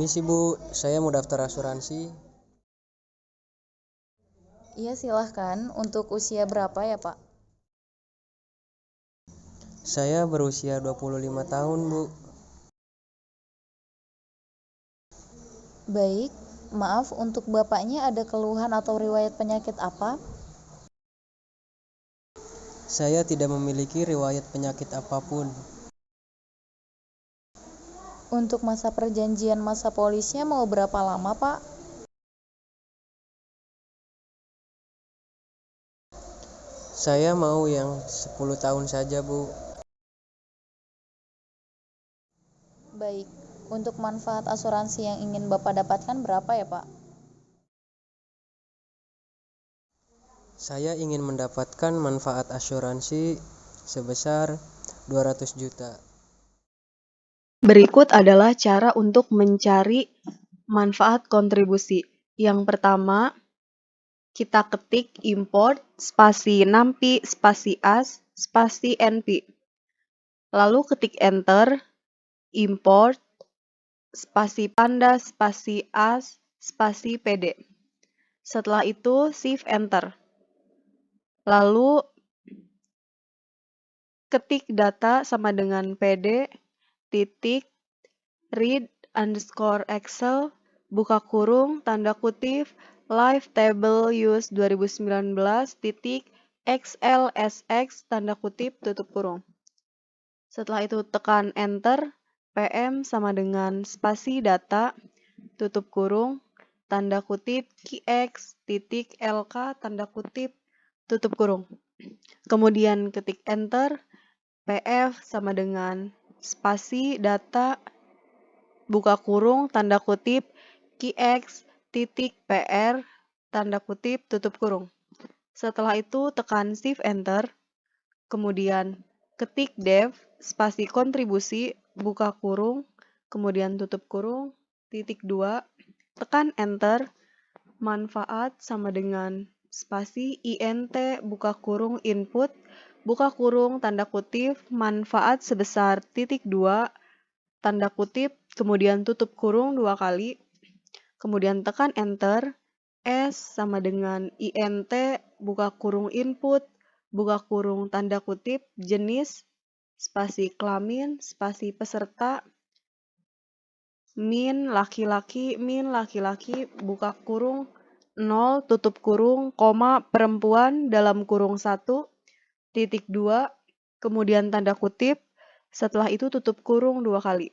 Permisi Bu, saya mau daftar asuransi. Iya silahkan, untuk usia berapa ya Pak? Saya berusia 25 tahun Bu. Baik, maaf untuk Bapaknya ada keluhan atau riwayat penyakit apa? Saya tidak memiliki riwayat penyakit apapun. Untuk masa perjanjian masa polisnya mau berapa lama Pak? Saya mau yang 10 tahun saja Bu. Baik, untuk manfaat asuransi yang ingin Bapak dapatkan berapa ya Pak? Saya ingin mendapatkan manfaat asuransi sebesar 200 juta. Berikut adalah cara untuk mencari manfaat kontribusi. Yang pertama, kita ketik import spasi nampi spasi as spasi np. Lalu ketik enter, import spasi panda spasi as spasi pd. Setelah itu shift enter. Lalu ketik data sama dengan pd titik read underscore excel buka kurung tanda kutip live table use 2019 titik xlsx tanda kutip tutup kurung. Setelah itu tekan enter, pm sama dengan spasi data tutup kurung tanda kutip kx titik lk tanda kutip tutup kurung. Kemudian ketik enter, pf sama dengan spasi data buka kurung tanda kutip kx titik pr tanda kutip tutup kurung. Setelah itu tekan shift enter, kemudian ketik dev spasi kontribusi buka kurung kemudian tutup kurung titik 2, tekan enter, manfaat sama dengan spasi int buka kurung input buka kurung tanda kutip manfaat sebesar titik 2 tanda kutip, kemudian tutup kurung 2 kali, kemudian tekan enter, S sama dengan int, buka kurung input, buka kurung tanda kutip, jenis, spasi kelamin, spasi peserta, min laki-laki, buka kurung, 0, tutup kurung, koma, perempuan, dalam kurung 1, titik 2, kemudian tanda kutip, setelah itu tutup kurung 2 kali.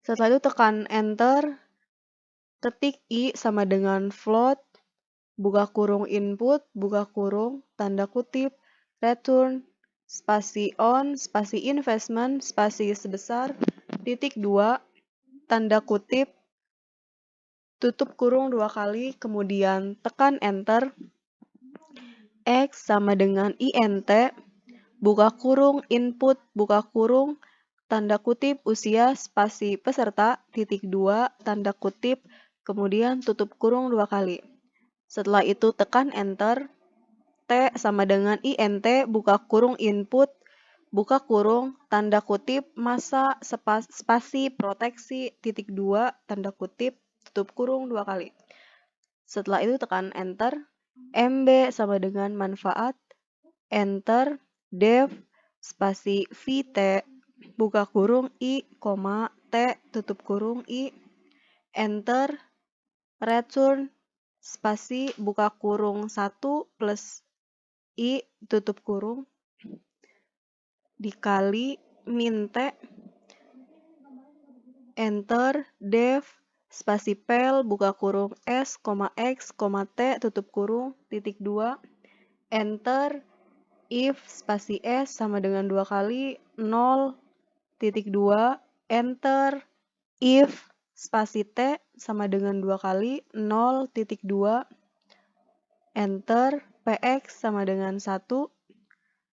Setelah itu tekan enter, ketik i sama dengan float, buka kurung input, buka kurung, tanda kutip, return, spasi on, spasi investment, spasi sebesar, titik 2, tanda kutip, tutup kurung 2 kali, kemudian tekan enter, x sama dengan int, buka kurung input, buka kurung, tanda kutip usia spasi peserta titik 2 tanda kutip kemudian tutup kurung 2 kali. Setelah itu tekan enter, t sama dengan int buka kurung input buka kurung tanda kutip masa spasi proteksi titik 2 tanda kutip tutup kurung 2 kali. Setelah itu tekan enter, mb sama dengan manfaat, enter, dev spasi vt buka kurung i, t, tutup kurung i, enter, return, spasi buka kurung 1 plus i, tutup kurung, dikali min t, enter, dev, spasi pel, buka kurung s, x, t, tutup kurung, titik 2, enter, if, spasi s sama dengan 2 kali, 0, titik 2, enter, if, spasi t sama dengan 2 kali, 0, titik 2, enter, px sama dengan 1,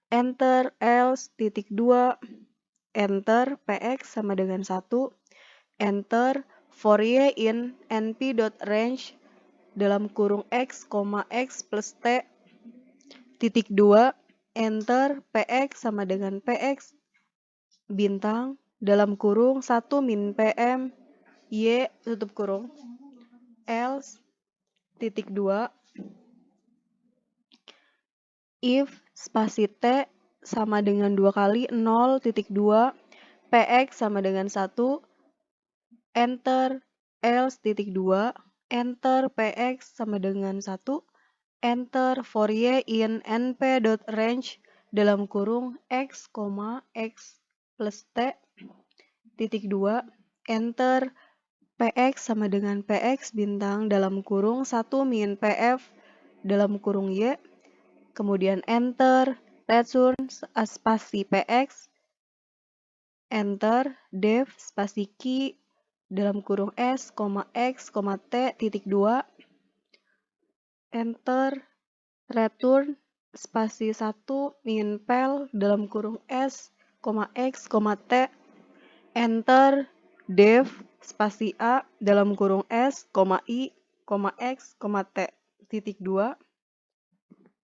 enter, else, titik 2, enter, px sama dengan 1, enter, for y in np.range dalam kurung x, x plus t, titik 2, enter, px sama dengan px, bintang, dalam kurung 1 min pm, Y tutup kurung else titik 2 if spasi T sama dengan 2 kali 0.2 PX sama dengan 1 enter else titik 2 enter PX sama dengan 1 enter for Y in np.range dalam kurung X, X plus T titik 2 enter PX sama dengan PX bintang dalam kurung 1 min PF dalam kurung Y, kemudian enter, return spasi PX, enter, def spasi key dalam kurung S, X, T titik 2, enter, return spasi 1 min pel dalam kurung S, X, T, enter, def spasi A dalam kurung S, I, X, T titik 2,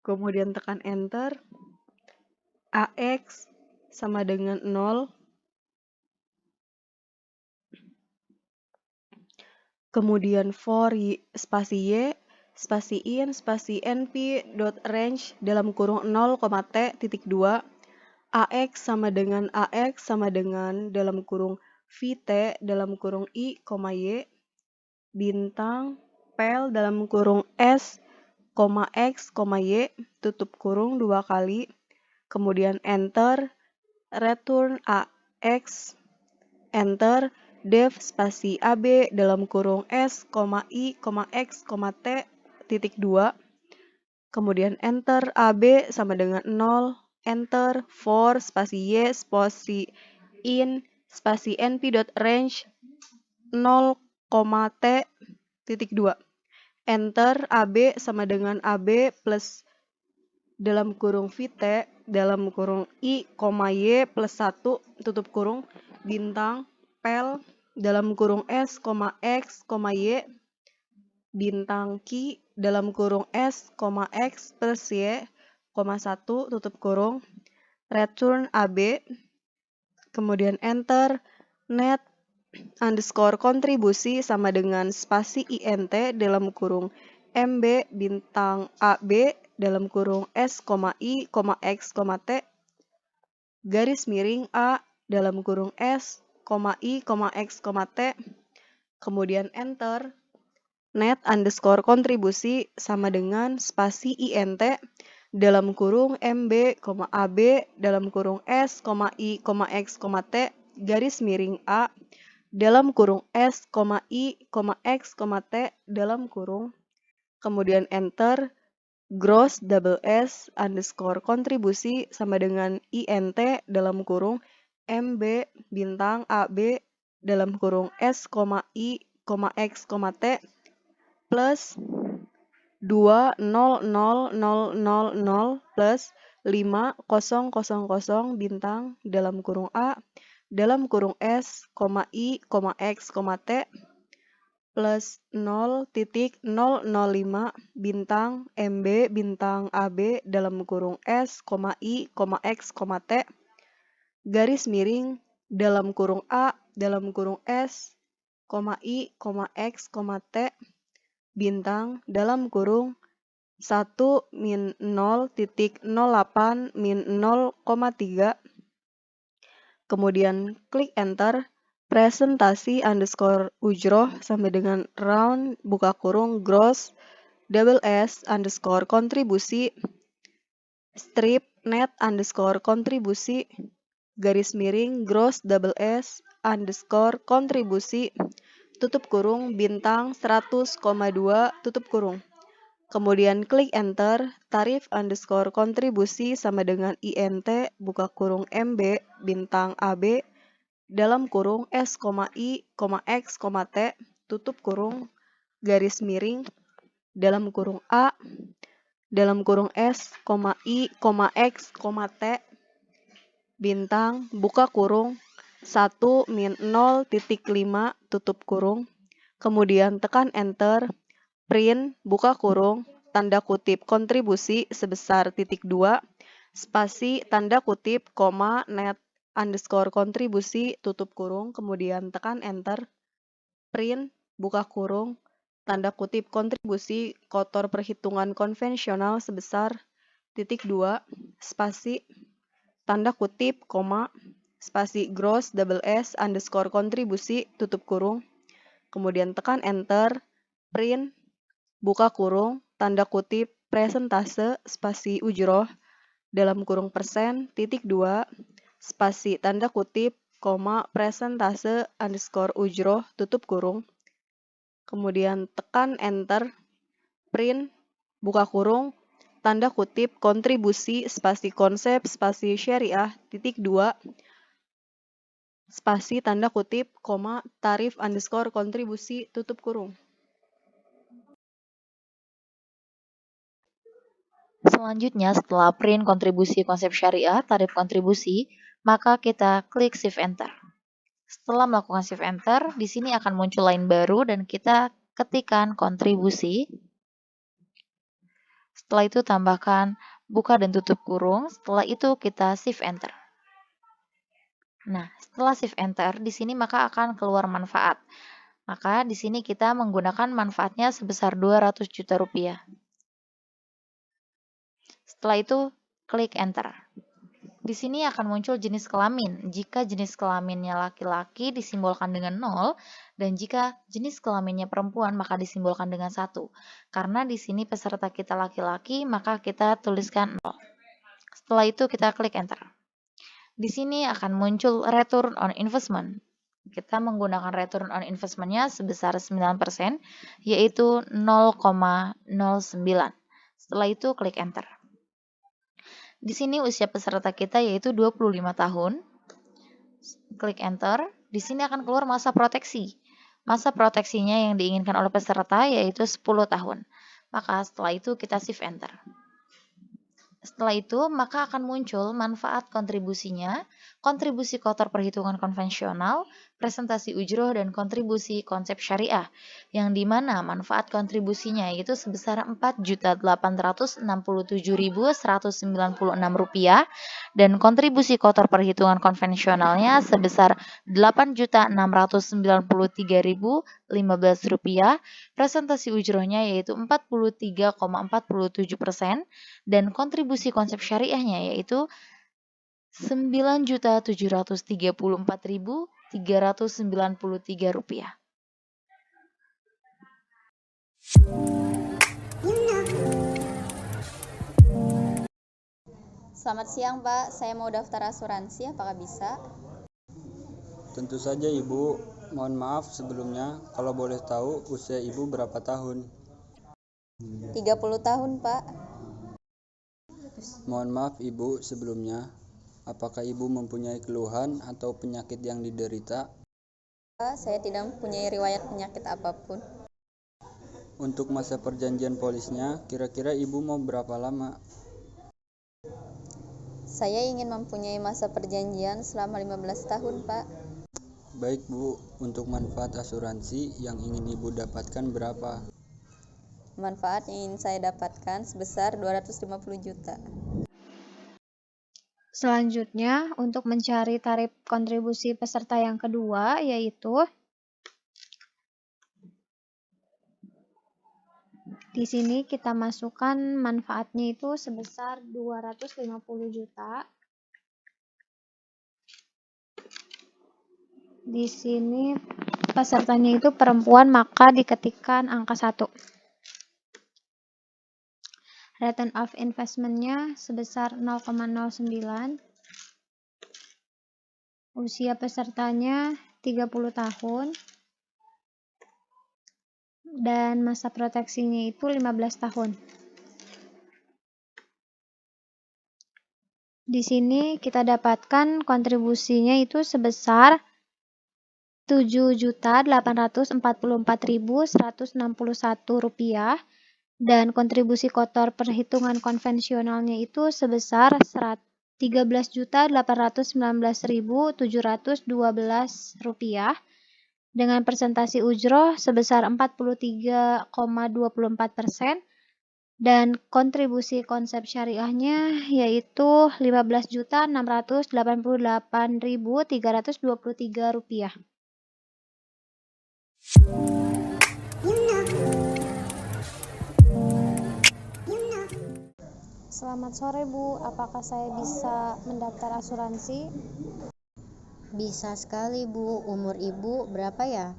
kemudian tekan enter, AX sama dengan 0, kemudian for spasi Y, spasi in, spasi np.range dalam kurung 0, T titik 2, AX sama dengan dalam kurung VT dalam kurung I, Y, bintang, pel dalam kurung S, X, Y, tutup kurung 2 kali, kemudian enter, return AX, enter, def spasi AB dalam kurung S, I, X, T titik 2, kemudian enter AB sama dengan 0, enter, for spasi Y, spasi in, spasi np.range 0, T titik 2, enter AB sama dengan AB plus dalam kurung VT dalam kurung I, Y plus 1 tutup kurung bintang pel dalam kurung S, X, Y bintang Ki dalam kurung S, X plus Y, 1 tutup kurung return AB, kemudian enter, net underscore kontribusi sama dengan spasi INT dalam kurung MB bintang AB dalam kurung S, I, X, T garis miring A dalam kurung S, I, X, T, kemudian enter, net underscore kontribusi sama dengan spasi INT dalam kurung MB, AB dalam kurung S, I, X, T garis miring A dalam kurung S, I, X, T dalam kurung, kemudian enter, gross double S underscore kontribusi sama dengan INT dalam kurung MB bintang AB dalam kurung S, I, X, T plus 20000 plus 5000 bintang dalam kurung A dalam kurung S, I, X, T plus 0.005 bintang MB bintang AB dalam kurung S, I, X, T garis miring dalam kurung A dalam kurung S, I, X, T bintang dalam kurung 1 min 0.08 min 0,3, kemudian klik enter, presentasi underscore ujroh sampai dengan round buka kurung gross double S underscore kontribusi strip net underscore kontribusi garis miring gross double S underscore kontribusi tutup kurung bintang 100,2 tutup kurung. Kemudian klik enter, tarif underscore kontribusi sama dengan INT buka kurung MB bintang AB dalam kurung S, I, X, T tutup kurung garis miring dalam kurung A dalam kurung S, I, X, T bintang buka kurung 1 min 0.5 tutup kurung, kemudian tekan enter, print buka kurung tanda kutip kontribusi sebesar titik 2 spasi tanda kutip koma net underscore kontribusi tutup kurung, kemudian tekan enter, print, buka kurung, tanda kutip kontribusi kotor perhitungan konvensional sebesar (2) spasi, tanda kutip, koma, spasi gross double S underscore kontribusi tutup kurung, kemudian tekan enter, print, buka kurung, tanda kutip, presentase, spasi ujroh, dalam kurung persen, (2) spasi tanda kutip, koma, presentase underscore ujroh, tutup kurung, kemudian tekan enter, print, buka kurung, tanda kutip, kontribusi, spasi konsep, spasi syariah, (2) spasi tanda kutip, koma, tarif underscore kontribusi, tutup kurung. Selanjutnya, setelah print kontribusi konsep syariah, tarif kontribusi, maka kita klik Shift Enter. Setelah melakukan Shift Enter, di sini akan muncul line baru dan kita ketikkan kontribusi. Setelah itu tambahkan buka dan tutup kurung. Setelah itu kita Shift Enter. Nah, setelah Shift Enter, di sini maka akan keluar manfaat. Maka di sini kita menggunakan manfaatnya sebesar 200 juta rupiah. Setelah itu, klik Enter. Di sini akan muncul jenis kelamin. Jika jenis kelaminnya laki-laki disimbolkan dengan 0, dan jika jenis kelaminnya perempuan maka disimbolkan dengan 1. Karena di sini peserta kita laki-laki, maka kita tuliskan 0. Setelah itu kita klik Enter. Di sini akan muncul Return on Investment. Kita menggunakan Return on Investment-nya sebesar 9%, yaitu 0,09. Setelah itu klik Enter. Di sini usia peserta kita yaitu 25 tahun. Klik Enter. Di sini akan keluar masa proteksi. Masa proteksinya yang diinginkan oleh peserta yaitu 10 tahun. Maka setelah itu kita Shift Enter. Setelah itu, maka akan muncul manfaat kontribusinya, kontribusi kotor perhitungan konvensional, presentasi ujroh, dan kontribusi konsep syariah, yang dimana manfaat kontribusinya yaitu sebesar Rp4.867.196 dan kontribusi kotor perhitungan konvensionalnya sebesar Rp8.693.015, presentasi ujrohnya yaitu 43,47%, dan kontribusi konsep syariahnya yaitu Rp9.734.393. Selamat siang Pak, saya mau daftar asuransi, apakah bisa? Tentu saja Ibu, mohon maaf sebelumnya, kalau boleh tahu usia Ibu berapa tahun? 30 tahun Pak. Mohon maaf Ibu sebelumnya, apakah Ibu mempunyai keluhan atau penyakit yang diderita? Pak, saya tidak mempunyai riwayat penyakit apapun. Untuk masa perjanjian polisnya, kira-kira Ibu mau berapa lama? Saya ingin mempunyai masa perjanjian selama 15 tahun Pak. Baik Bu, untuk manfaat asuransi yang ingin Ibu dapatkan berapa? Manfaat yang ingin saya dapatkan sebesar 250 juta. Selanjutnya, untuk mencari tarif kontribusi peserta yang kedua, yaitu di sini kita masukkan manfaatnya itu sebesar 250 juta. Di sini pesertanya itu perempuan, maka diketikkan angka 1. Return of investment-nya sebesar 0,09. Usia pesertanya 30 tahun. Dan masa proteksinya itu 15 tahun. Di sini kita dapatkan kontribusinya itu sebesar Rp7.844.161 dan kontribusi kotor perhitungan konvensionalnya itu sebesar Rp13.819.712 dengan presentasi ujroh sebesar 43,24% dan kontribusi konsep syariahnya yaitu Rp15.688.323. Selamat sore Bu, apakah saya bisa mendaftar asuransi? Bisa sekali Bu, umur Ibu berapa ya?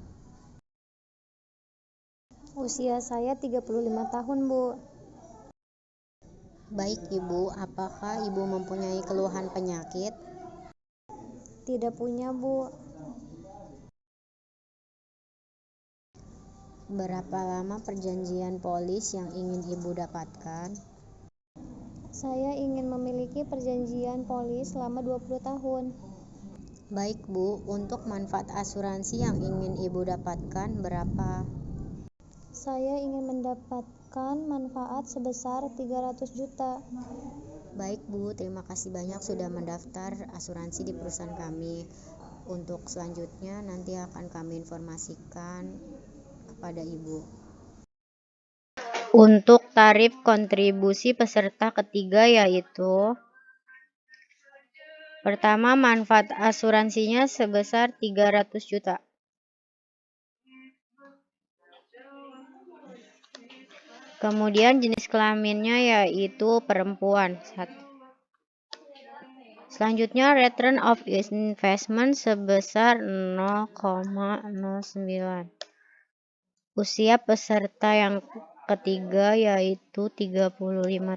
Usia saya 35 tahun Bu. Baik Ibu, apakah Ibu mempunyai keluhan penyakit? Tidak punya Bu. Berapa lama perjanjian polis yang ingin Ibu dapatkan? Saya ingin memiliki perjanjian polis selama 20 tahun. Baik Bu, untuk manfaat asuransi yang ingin Ibu dapatkan berapa? Saya ingin mendapatkan manfaat sebesar 300 juta. Baik Bu, terima kasih banyak sudah mendaftar asuransi di perusahaan kami. Untuk selanjutnya nanti akan kami informasikan kepada Ibu. Untuk tarif kontribusi peserta ketiga yaitu pertama, manfaat asuransinya sebesar 300 juta. Kemudian jenis kelaminnya yaitu perempuan. Selanjutnya return of investment sebesar 0,09. Usia peserta yang ketiga yaitu 35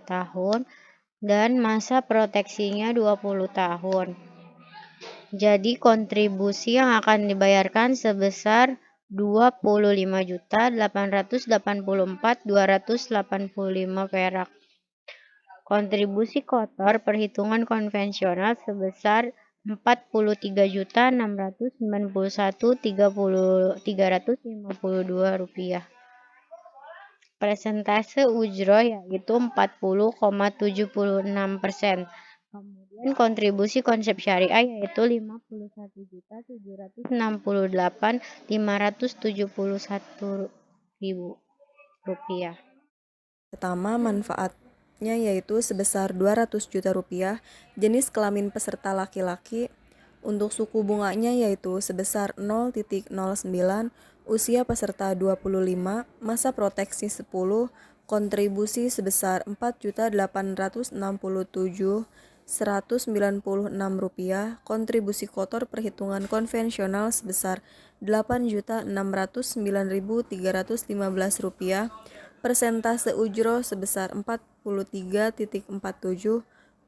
tahun dan masa proteksinya 20 tahun. Jadi kontribusi yang akan dibayarkan sebesar 25.884.285 perak. Kontribusi kotor perhitungan konvensional sebesar 43.991.352 rupiah. Persentase ujroh yaitu 40,76%. Kemudian kontribusi konsep syariah yaitu 51.768.571 rupiah. Pertama, manfaatnya yaitu sebesar 200 juta rupiah, jenis kelamin peserta laki-laki. Untuk suku bunganya yaitu sebesar 0,09, usia peserta 25, masa proteksi 10, kontribusi sebesar 4.867.196 rupiah, kontribusi kotor perhitungan konvensional sebesar 8.609.315 rupiah, persentase ujroh sebesar 43.47,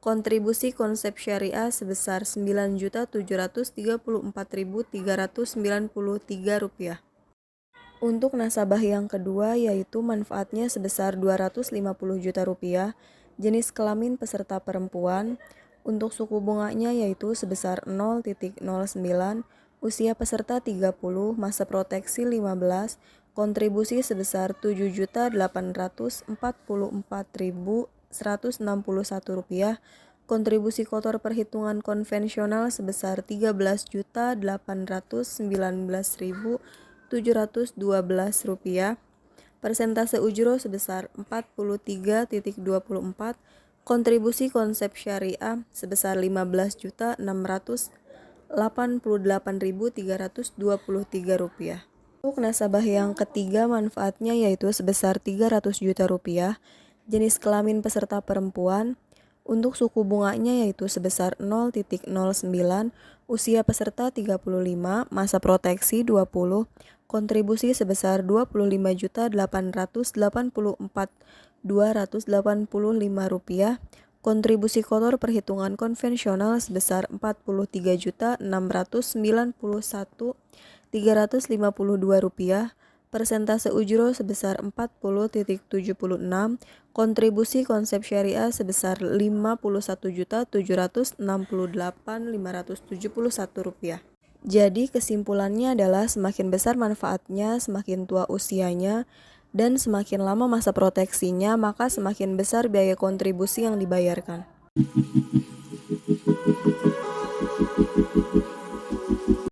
kontribusi konsep syariah sebesar 9.734.393 rupiah. Untuk nasabah yang kedua yaitu manfaatnya sebesar 250 juta rupiah, jenis kelamin peserta perempuan. Untuk suku bunganya yaitu sebesar 0,09, usia peserta 30, masa proteksi 15, kontribusi sebesar 7.844.161 rupiah, kontribusi kotor perhitungan konvensional sebesar 13.819.712 rupiah, persentase ujroh sebesar 43.24, kontribusi konsep syariah sebesar 15.688.323 rupiah. Untuk nasabah yang ketiga manfaatnya yaitu sebesar 300 juta rupiah, jenis kelamin peserta perempuan. Untuk suku bunganya yaitu sebesar 0,09, usia peserta 35, masa proteksi 20, kontribusi sebesar 25.884.285 rupiah, kontribusi kotor perhitungan konvensional sebesar 43.691.352 rupiah, persentase ujroh sebesar 40.76, kontribusi konsep syariah sebesar 51.768.571 rupiah. Jadi kesimpulannya adalah semakin besar manfaatnya, semakin tua usianya, dan semakin lama masa proteksinya, maka semakin besar biaya kontribusi yang dibayarkan.